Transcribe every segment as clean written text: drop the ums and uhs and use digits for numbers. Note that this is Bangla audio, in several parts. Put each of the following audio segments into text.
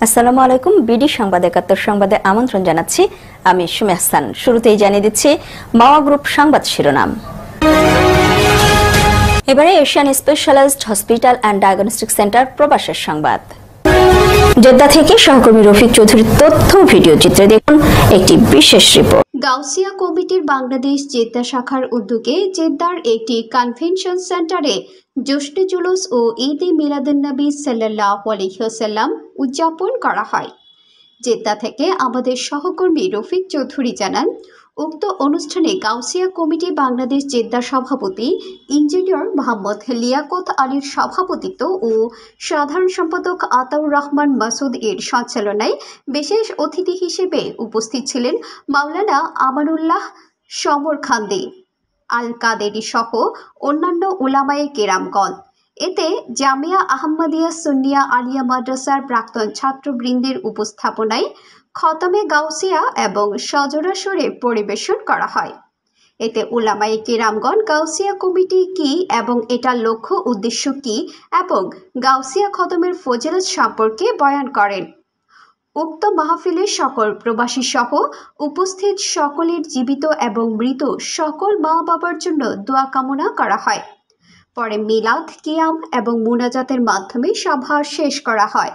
আসসালামু আলাইকুম। বিডি সংবাদ ৭১ সংবাদে আমন্ত্রণ জানাচ্ছি। আমি সুমি হাসান। শুরুতেই জানিয়ে দিচ্ছি মাওয়া গ্রুপ সংবাদ শিরোনাম। এবারে Asian specialized hospital and diagnostic centre প্রবাসের সংবাদ। জেদ্দা থেকে সহকর্মী রফিক চৌধুরীর তথ্য ভিডিও চিত্রে দেখুন একটি বিশেষ রিপোর্ট। গাউসিয়া কমিটির বাংলাদেশ জেদ্দা শাখার উদ্যোগে জেদ্দার একটি কনভেনশন সেন্টারে জশ্নে জুলুস ও ঈদে মিলাদুন্নবী সাল্লাল্লাহু আলাইহি ওয়াসাল্লাম উদযাপন করা হয়। জেদ্দা থেকে আমাদের সহকর্মী রফিক চৌধুরী জানান, উক্ত অনুষ্ঠানে গাউসিয়া কমিটি বাংলাদেশ জেদ্দা সভাপতি ইঞ্জিনিয়ার মোহাম্মদ লিয়াকত আলীর সভাপতিত্ব ও সাধারণ সম্পাদক আতাউর রহমান মাসুদ এর সঞ্চালনায় বিশেষ অতিথি হিসেবে উপস্থিত ছিলেন মাওলানা আমানুল্লাহ সমরখান্দি আল কাদেরি সহ অন্যান্য উলামায়ে কেরামগণ। এতে জামিয়া আহমদিয়া সুন্নিয়া আলিয়া মাদ্রাসার প্রাক্তন ছাত্রবৃন্দের উপস্থাপনায় খতমে গাউসিয়া এবং সজরা সুরে পরিবেশন করা হয়। এতে উলামায়ে কেরামগণ গাউসিয়া কমিটি কি এবং এটার লক্ষ্য উদ্দেশ্য কি এবং গাউসিয়া খতমের ফজিলত সম্পর্কে বয়ান করেন। উক্ত মাহফিলে সকল প্রবাসী সহ উপস্থিত সকলের জীবিত এবং মৃত সকল মা বাবার জন্য দোয়া কামনা করা হয়। পরে মিলাদ, কিয়াম এবং মুনাজাতের মাধ্যমে সভা শেষ করা হয়।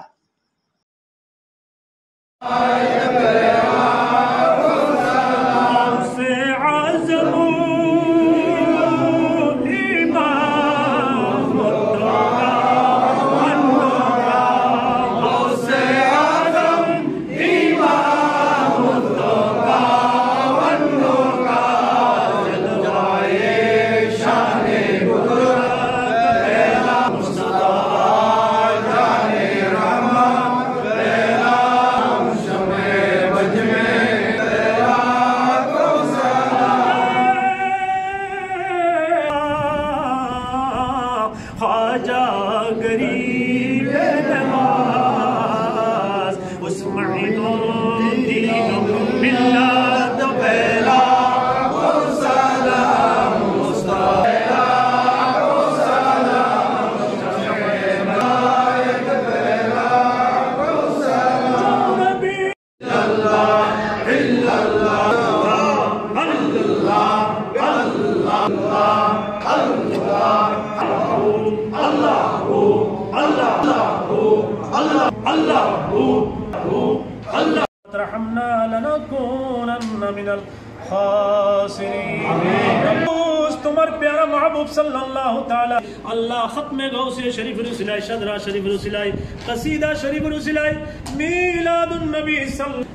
তোমার প্যারা মাহবুব সাল্লাল্লাহু তাআলা আল্লাহ খতমে গাউসিয়া শরীফের উসিলায়, সাদরা শরীফের উসিলায়, কসিদা শরীফের উসিলায়, মিলাদুন নবী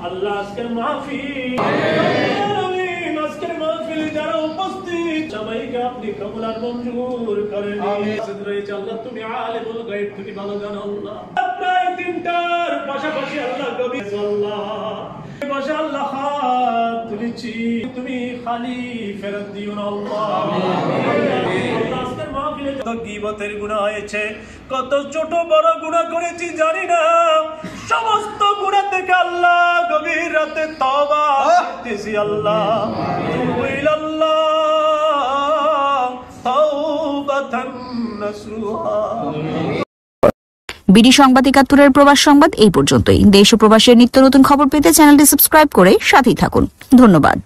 আল্লাহ আজকের মাহফিল আমিন, আজকের মাহফিলে যারা উপস্থিত সবাইকে আপনি কবুল আর মঞ্জুর করেন। আল্লাহ তুমি আলিমুল গায়ব, তুমি ভালো জানো আল্লাহ। প্রায় 3টার পাশাপাশি আল্লাহ কবি আল্লাহ তুলেছি, তুমি খালি ফেরত দিও না আল্লাহ। আজকের মাহফিলে যত গীবতের গুনাহ হয়েছে, কত ছোট বড় গুনাহ করেছি জানি না, সমস্ত গুনাহ থেকে আল্লাহ গভীর রাতে তওবা করতেছি আল্লাহ। ইলাল্লাহ তাওবাতান নাসুহা। বিডি সংবাদ ৭১-এর প্রবাস সংবাদ এই পর্যন্তই। দেশ ও প্রবাসের নিত্য নতুন খবর পেতে চ্যানেলটি সাবস্ক্রাইব করে সাথেই থাকুন। ধন্যবাদ।